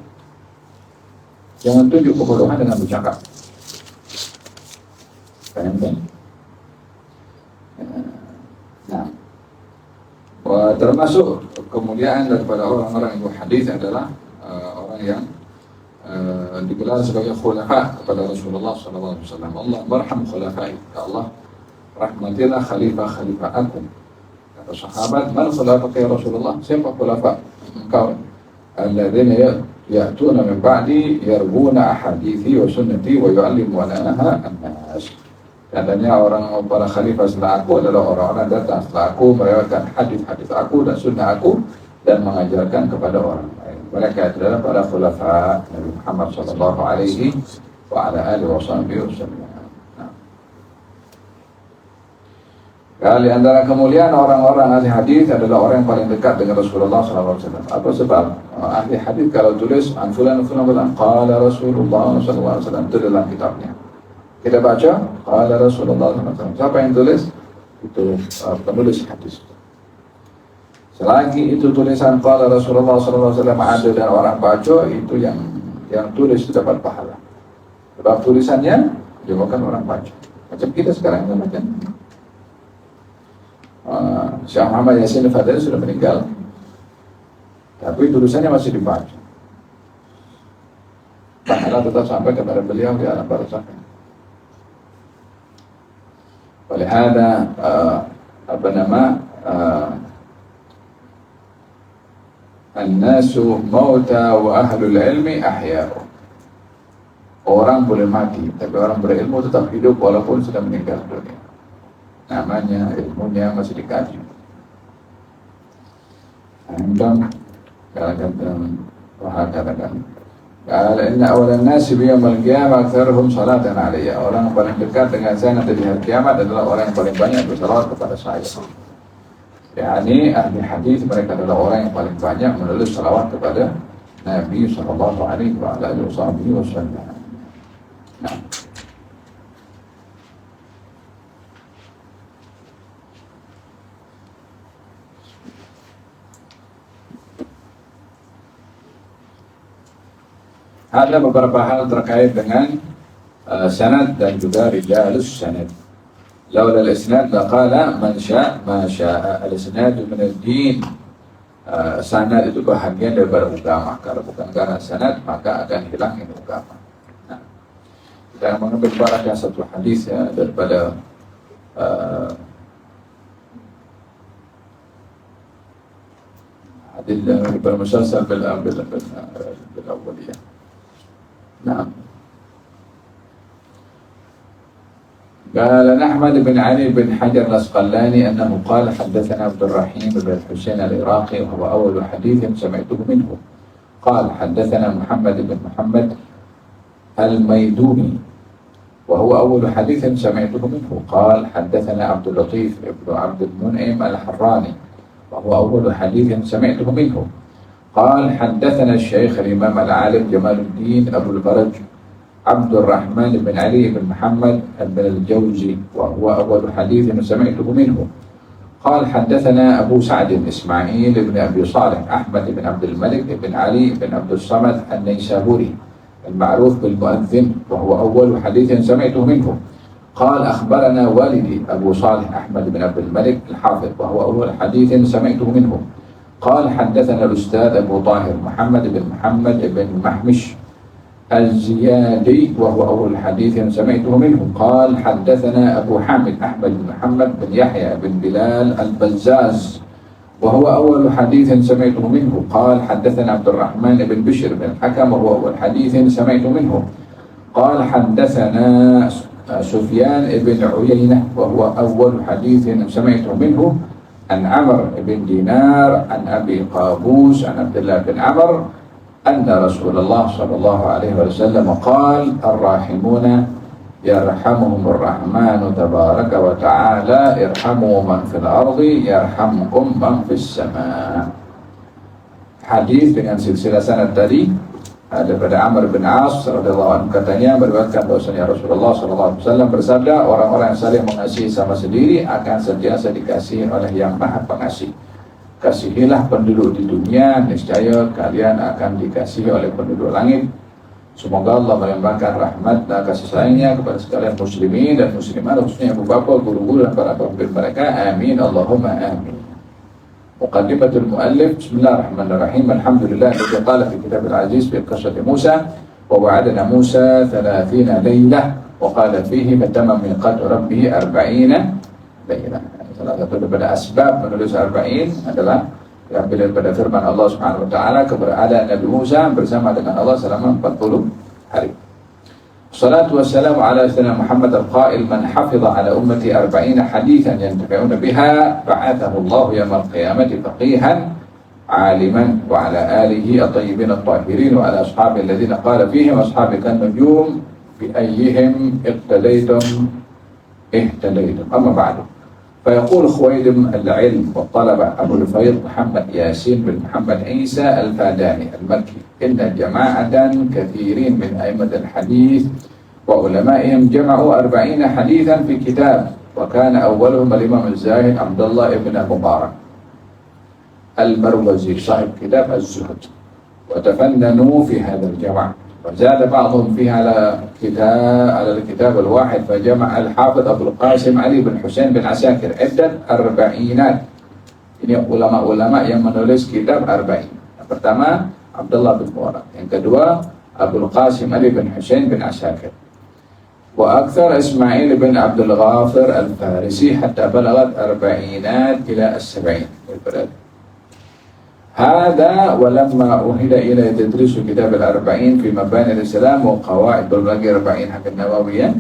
Jangan tunjuk kebodohan dengan bercakap. Kan? Nah, termasuk kemuliaan daripada orang-orang yang hadis adalah orang yang digelar sebagai khulafa kepada Rasulullah SAW. Allah marham khulafai, Allah rahmatilah khalifah aku. Kata sahabat, man khulafa ya Rasulullah? Siapa khulafa engkau? Alladzina ya'tuna min ba'di yarbuna ahadithi wa sunnati wa yu'allimuna an-nas. Katanya orang para khalifah setelah aku adalah orang-orang datang setelah aku meriwayatkan hadis-hadis aku dan sunnah aku dan mengajarkan kepada orang lain. Mereka adalah para khulafa Nabi Muhammad sallallahu alaihi wa ala alihi wasallam. Kali antara kemuliaan orang-orang ahli hadis adalah orang yang paling dekat dengan Rasulullah SAW. Apa sebab? Ahli hadis kalau tulis an fulan qala Rasulullah SAW, itu dalam kitabnya. Kita baca qala Rasulullah SAW. Siapa yang tulis? Itu penulis hadis. Selagi itu tulisan qala Rasulullah SAW ada dan orang baca, itu yang tulis itu dapat pahala. Sebab tulisannya juga kan orang baca. Macam kita sekarang kan macam Syekh Muhammad Yasin Al-Fadhil sudah meninggal, tapi tulisannya masih dibaca. Pahala tetap sampai kepada beliau di alam barzakh. Walihada an-nasu mauta wa ahlul ilmi ahya'u. Orang boleh mati, tapi orang berilmu tetap hidup walaupun sudah meninggal dunia. Namanya ilmunya masih dikaji. Antum katakan qala inna awwalan nasi bi yaumil qiyamah aktsaruhum salatan alayya. Orang yang paling dekat dengan saya nanti di hari kiamat adalah orang yang paling banyak bersalawat kepada saya. Yani ahli hadis mereka adalah orang yang paling banyak menulis salawat kepada Nabi sallallahu alaihi wasallam. Nah. Ada beberapa hal terkait dengan sanad dan juga rijalus sanad. Laula al-isnad laqala man syaa ma syaa. Al-isnad min ad-din. Sanad itu bahagian daripada agama. Kalau bukan karena sanad maka akan hilang ini agama. Nah, kita mengambil barakah satu hadis ya, daripada hadis yang bermusalsal bil awwaliyah. نعم. قال أحمد بن علي بن حجر الأسقلاني أنه قال حدثنا عبد الرحيم بن الحسين العراقي وهو أول حديث سمعته منه. قال حدثنا محمد بن محمد الميدوني وهو أول حديث سمعته منه. قال حدثنا عبد اللطيف بن عبد المنعم الحراني وهو أول حديث سمعته منه. قال حدثنا الشيخ الإمام العالم جمال الدين أبو الفرج عبد الرحمن بن علي بن محمد بن الجوزي وهو أول حديث سمعته منه. قال حدثنا أبو سعد إسماعيل بن أبي صالح أحمد بن عبد الملك بن علي بن عبد الصمد النيسابوري المعروف بالمؤذن وهو أول حديث سمعته منه. قال أخبرنا والدي أبو صالح أحمد بن عبد الملك الحافظ وهو أول حديث سمعته منه. قال حدثنا الأستاذ أبو طاهر محمد بن محمد بن محمش الزيادي وهو أول حديث سمعته منه. قال حدثنا أبو حامد أحمد بن محمد بن يحيى بن بلال البزاز وهو أول حديث سمعته منه. قال حدثنا عبد الرحمن بن بشر بن الحكم وهو أول حديث سمعته منه. قال حدثنا سفيان بن عيينة وهو أول حديث سمعته منه عن عمرو بن دينار عن أبي قابوس عن عبد الله بن عمرو أن رسول الله صلى الله عليه وسلم قال الراحمون يرحمهم الرحمن تبارك وتعالى ارحموا من في الأرض يرحمكم من في السماء. Hadis dengan silsilah sanad tadi daripada Amr bin As radhiyallahu anhu, katanya meriwayatkan bahwasanya Rasulullah sallallahu alaihi wasallam bersabda, orang-orang yang saling mengasihi sama sendiri akan sentiasa dikasihi oleh Yang Maha Pengasih. Kasihilah penduduk di dunia, niscaya kalian akan dikasihi oleh penduduk langit. Semoga Allah melimpahkan rahmat dan kasih sayangnya kepada sekalian muslimin dan muslimat, khususnya ibu bapa, guru-guru dan para pemimpin mereka. Amin Allahumma amin. مقدمة المؤلف بسم الله الرحمن الرحيم. الحمد لله الذي قال في كتاب العزيز في قصة موسى ووعدنا موسى 30 ليلة وقال فيه فتم ميقات ربه 40 ليلة. Salah satu daripada asbab menulis 40 adalah diambil daripada firman Allah Subhanahu wa taala keberadaan Nabi Musa bersama dengan Allah selama 40 hari. Salatu wassalamu ala sayyidina Muhammad al-qail man hafiza ala ummati 40 hadithan yantafi'una biha ba'athahu Allah yawmal qiyamati faqihan aliman wa ala alihi at-tayyibin at-tahirin wa ala ashabi alladhina qala fihim ashabika an-nujum bi ayyihim iqtadaytum ihtadaytum. Amma ba'du فيقول خويلم العلم والطلبة أبو الفيض محمد ياسين بن محمد عيسى الفاداني المكي إن جماعة كثيرين من أئمة الحديث وعلمائهم جمعوا 40 حديثا في كتاب، وكان أولهم الإمام الزاهد عبد الله بن المبارك المروزي صاحب كتاب الزهد، وتفننوا في هذا الجمع، وزاد بعضهم فيها على الكتاب الواحد، فجمع الحافظ أبو القاسم علي بن حسين بن عساكر عدة 40. Ini ulama-ulama yang menulis kitab 40. Yang pertama Abdullah bin Mubarak, yang kedua Abul Qasim Ali bin Husain bin Asakir, وأكثر إسماعيل بن عبد الغافر الفارسي حتى بلغت 40 إلى 70. هذا ولما أهل إلى تدريس كتاب 40 في مباني الإسلام وقواعد بالباقي 40 حق النووية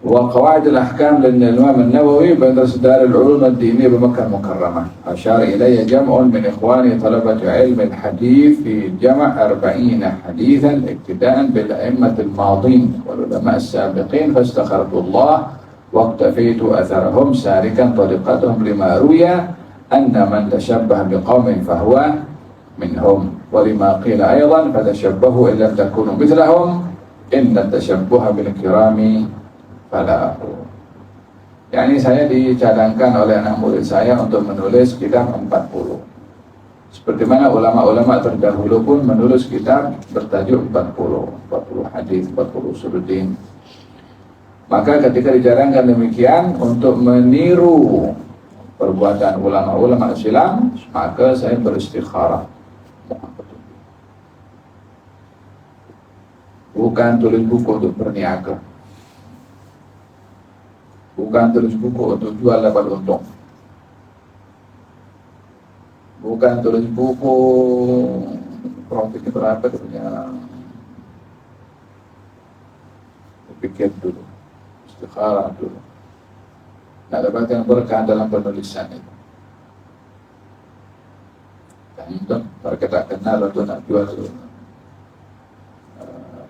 وقواعد الأحكام للإمام النووي بدرس دار العلوم الدينية بمكة المكرمة، أشار إلي جمع من إخواني طلبة علم الحديث في جمع 40 حديثا اقتداء بالأئمة الماضين والعلماء السابقين، فاستخرت الله واقتفيت أثرهم سالكا طريقتهم لما روي أن من تشبه بقوم فهو منهم، ولما قيل أيضا فتشبهوا إن لم تكونوا مثلهم إن التشبه بالكرام فلا. Yani saya dicadangkan oleh anak murid saya untuk menulis kitab 40. Seperti mana ulama-ulama terdahulu pun menulis kitab bertajuk 40 hadis, 40 usuluddin. Maka ketika dijarangkan demikian untuk meniru perbuatan ulama-ulama Islam, maka saya beristikharah. Bukan tulis buku untuk berniaga, bukan tulis buku untuk jual dapat untung, bukan tulis buku profitnya berapa punya. Pikir dulu, istikharah dulu. Nah, dapatkan berkah dalam penulisan itu. Dan itu mereka tak kenal untuk nak jual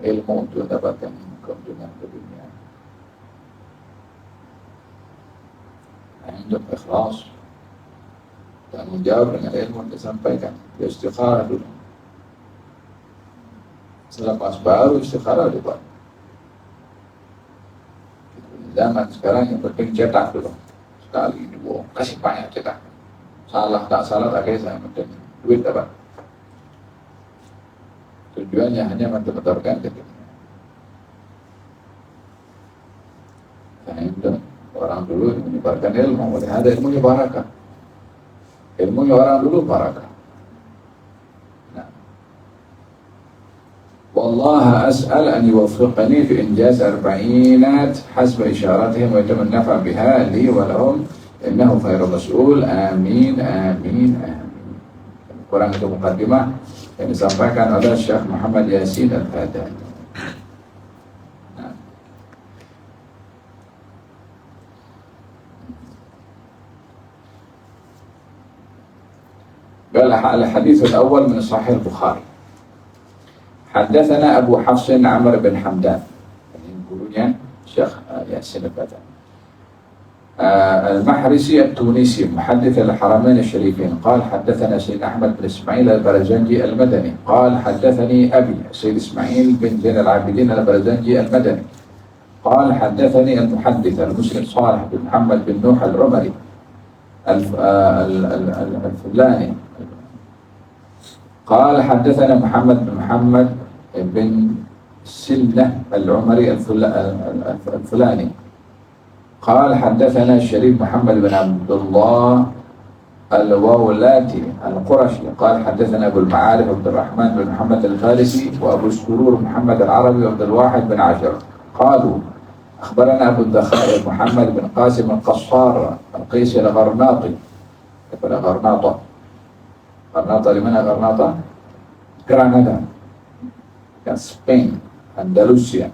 ilmu untuk dapatkan keuntungan ke dunia. Nah, itu ikhlas, tanggung jawab dengan ilmu yang disampaikan. Istikharah dulu. Selepas baru istikharah dibuat. Zaman sekarang yang penting cetak dulu, sekali dua, kasih banyak cetak. Salah tak salah tak kisah, penting duit dapat. Tujuannya hanya mentor-mentorkan ke dunia. Karena itu orang dulu menyebarkan ilmu, oleh ada ilmunya barakah. Ilmunya orang dulu barakah. والله أسأل أن يوفقني في إنجاز 40 حسب إشاراتهم ويتم النفع بها لي ولهم إنه خير مسؤول آمين آمين آمين. Kurang itu mukadimah yang disampaikan oleh Syekh Muhammad Yasin Al-Fadani. قال الحديث الأول من صحيح البخاري. حدثنا أبو حفص عمر بن حمدان، يقولون شيخ ياسين الفداني المحرسي التونسي محدث الحرمين الشريفين، قال حدثنا سيد أحمد بن إسماعيل البرزنجي المدني، قال حدثني أبي سيد إسماعيل بن زين العابدين البرزنجي المدني، قال حدثني المحدث المسلم صالح بن محمد بن نوح العمري الفلاني، قال حدثنا محمد بن محمد بن سنة العمري الفلاني، قال حدثنا الشريف محمد بن عبد الله الوولاتي القرشي، قال حدثنا أبو المعارف عبد الرحمن بن محمد الفارسي وأبو السرور محمد العربي وعبد الواحد بن عشر، قالوا أخبرنا أبو الذخائر محمد بن قاسم القصار القيسي الغرناطي، غرناطة لمن غرناطة؟ Granada dan Spain, Andalusia.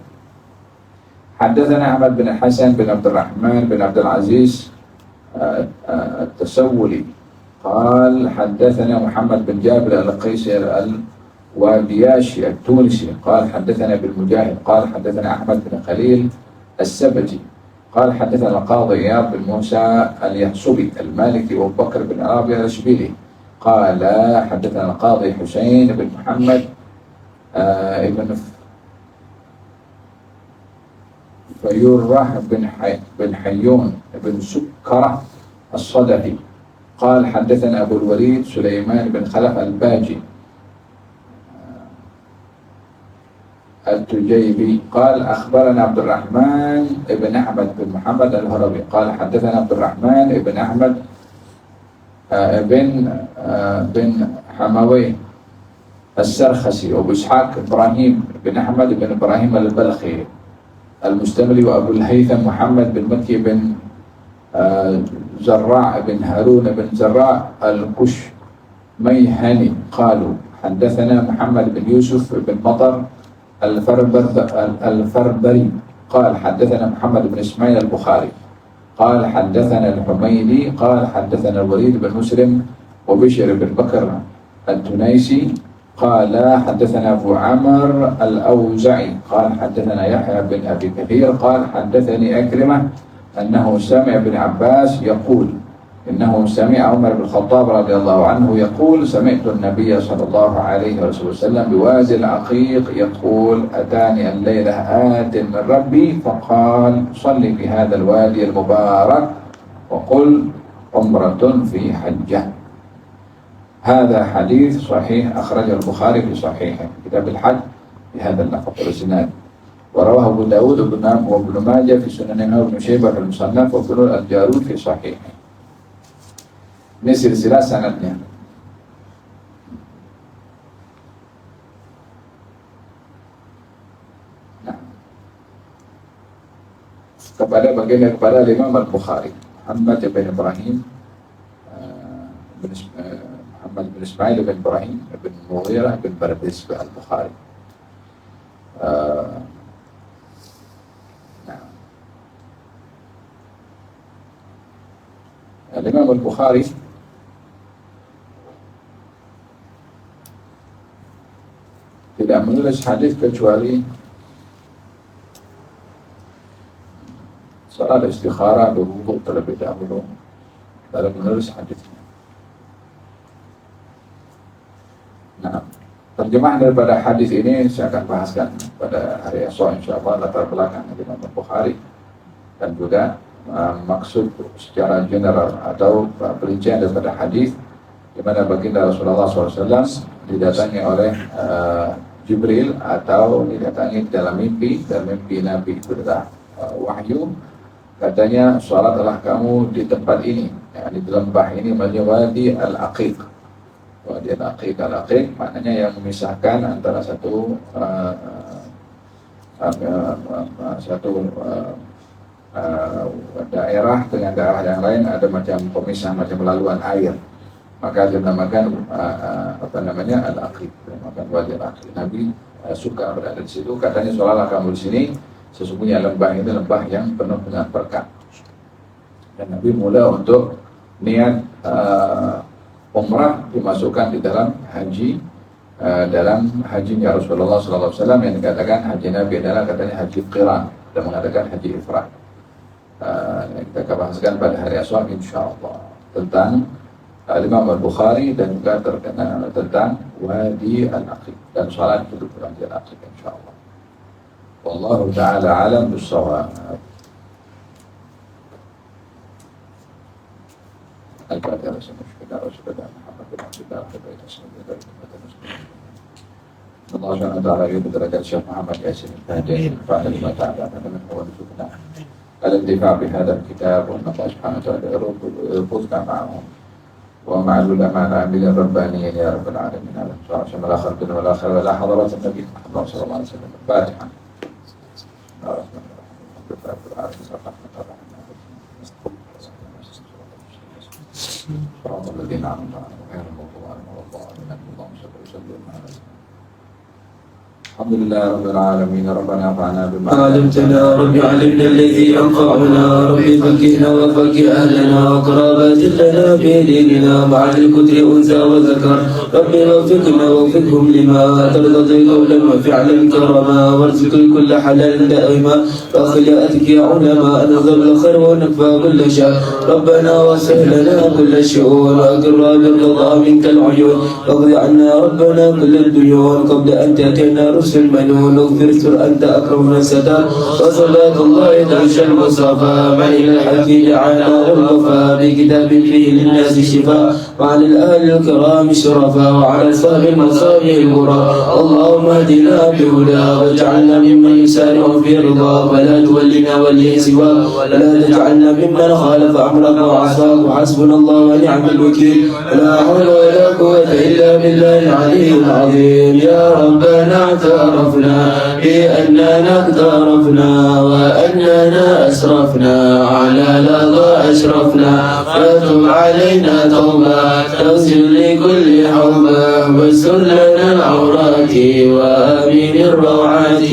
حدثنا أحمد بن الحسن بن عبد الرحمن بن عبد العزيز التسولي، قال حدثنا محمد بن جابر القيسي الوادياشي التونسي، قال حدثنا ابن مجاهد، قال حدثنا أحمد بن خليل السبتي، قال حدثنا القاضي إياد بن موسى اليحصبي المالكي وأبو بكر بن عرابي الأشبيلي قال حدثنا القاضي حسين بن محمد ابن فيره بن حيون بن سكرة الصدفي قال حدثنا أبو الوليد سليمان بن خلف الباجي التجيبي قال أخبرنا عبد الرحمن بن أحمد بن محمد الهربي قال حدثنا عبد الرحمن بن أحمد بن حموي السرخسي وأبو إسحاق إبراهيم بن أحمد بن إبراهيم البلخي المستملي وأبو الهيثم محمد بن مكي بن زراع بن هارون بن زراع الكشميهني قالوا حدثنا محمد بن يوسف بن مطر الفربري قال حدثنا محمد بن إسماعيل البخاري قال حدثنا الحميدي قال حدثنا الوليد بن مسلم وبشر بن بكر التنيسي قال حدثنا أبو عمر الأوزعي قال حدثنا يحيى بن أبي كثير قال حدثني أكرمة أنه سمع ابن عباس يقول إنه سمع عمر بن الخطاب رضي الله عنه يقول سمعت النبي صلى الله عليه وسلم بوادي العقيق يقول أتاني الليلة آت من ربي فقال صل في هذا الوادي المبارك وقل عمرة في حجة. هذا حديث صحيح أخرجه البخاري في صحيحه كتاب الحج بهذا اللفظ والإسناد ورواه أبو داود وابن ماجه في سننه وابن شيبة في المصنف وابن الجارود في صحيحه. Ini silsilah sanadnya. Nah, kepada bagian kepada Imam Al-Bukhari, Muhammad bin Ibrahim, Muhammad bin Ismail bin Ibrahim bin Mughirah bin Bardis bin Al-Bukhari. Nah, Imam Al-Bukhari tidak menulis hadis kecuali salat istikharah berwudu terlebih dahulu dalam menulis hadisnya. Nah, terjemahan daripada hadis ini saya akan bahaskan pada hari esok insyaallah latar belakang Imam Bukhari dan juga maksud secara general atau perincian daripada hadis di mana baginda Rasulullah SAW didatangi oleh Jibril atau didatangi dalam mimpi dan mimpi Nabi itu adalah wahyu. Katanya salatlah kamu di tempat ini, ya, di lembah ini namanya Wadi Al-Aqiq. Wadi Al-Aqiq, Al-Aqiq maknanya yang memisahkan antara satu daerah dengan daerah yang lain, ada macam pemisah macam laluan air. Maka dinamakan Al-Aqiq, dinamakan Wadi Al-Aqiq. Nabi suka berada di situ. Katanya sholatlah kamu di sini, sesungguhnya lembah ini lembah yang penuh dengan berkah. Dan Nabi mula untuk niat umrah dimasukkan di dalam haji, dalam hajinya Rasulullah SAW yang dikatakan haji Nabi adalah katanya haji qiran dan mengatakan haji ifrad. Kita akan bahaskan pada hari esok insyaallah tentang Imam Al-Bukhari dan juga terkenal tentang Wadi Al-Aqiq dan salat duduk di Wadi Al-Aqiq insyaallah. Wallahu ta'ala alam bis-shawab. Al-Fatihah. Rasulullah Muhammad bin Abdullah Allah SWT يريد درجات الشيخ محمد ياسين الفهدين فعل لما تعلم من هو نزولنا الانتفاع بهذا الكتاب وأن الله سبحانه وتعالى يرفضنا معهم ومع العلماء العاملين الربانيين يا رب العالمين على الصلاة والآخر الدنيا والآخرة ولا حضرات النبي محمد صلى الله عليه وسلم. الفاتحة. صراط الذين أنعمت عليهم غير المغضوب عليهم ولا الضالين. اللهم صل وسلم على الحمد لله رب العالمين. ربنا انفعنا بما علمتنا رب علمنا الذي ينفعنا رب فكهنا وفكه أهلنا وقرابات لنا في ديننا مع الكتر أنثى وذكر رب وفقنا ووفقهم لما ترتضي قولا وفعلا كرما وارزق كل حلال دائما فأخلاءتك يا علماء نظل الخير ونكفى كل شر ربنا وسهل لنا كل الشؤون وأقر بالرضا منك العيون واقض عنا ربنا كل الديون قبل أن تأتينا رسل المنون اغفر سر أنت أكرم من ستار وصلاة الله تعشى المصطفى من إلى الحق دعانا والوفاء بكتاب فيه للناس شفاء وعلى الآل الكرام شرفا وعلى صاحب المصابيح الغرى اللهم اهدنا بهدى واجعلنا ممن يسارع في رضا ولا تولنا ولي سواه ولا تجعلنا ممن خالف أمرك وعصاك وحسبنا الله ونعم الوكيل ولا حول ولا قوة إلا بالله العلي العظيم يا ربنا اعترفنا بأننا اقترفنا وأننا أسرفنا على لظى أشرفنا فتب علينا توبة تغسل لكل حوبة واستر لنا العورات وآمن الروعات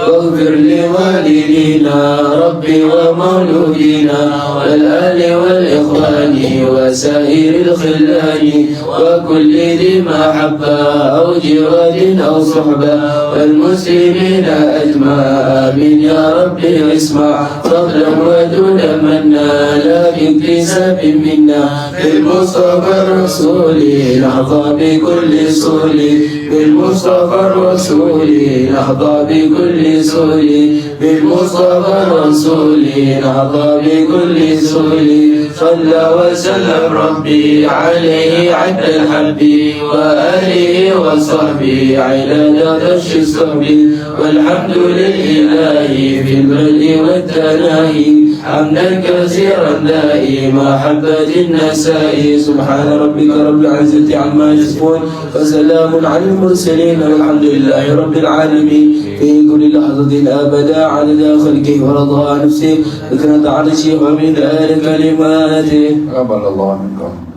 واغفر لوالدينا ربي ومولودينا والآل والإخوان وسائر الخلان وكل ذي محبة أو جواد أو صحبة والمسلمين أجمع آمين يا ربي اسمع فضلا وجودا منا لا باكتساب منا بالمصطفى الرسول نحظى بكل سهل بالمصطفى الرسول نحظى بكل سهل بالمصطفى الرسول نحظى بكل سهل صلى وسلم ربي عليه عد الحب وآله وصحبه عدد رش الصحب والحمد لله في البر والتناهي حمدا كثيرا دائم محبة النساء سبحان ربك رب العزة عما يصفون وسلام على المرسلين والحمد لله رب العالمين في كل لحظة أبدا عدد خلقه ورضا نفسه ذكرت عرشه ومن آل كلماته تقبل الله منكم.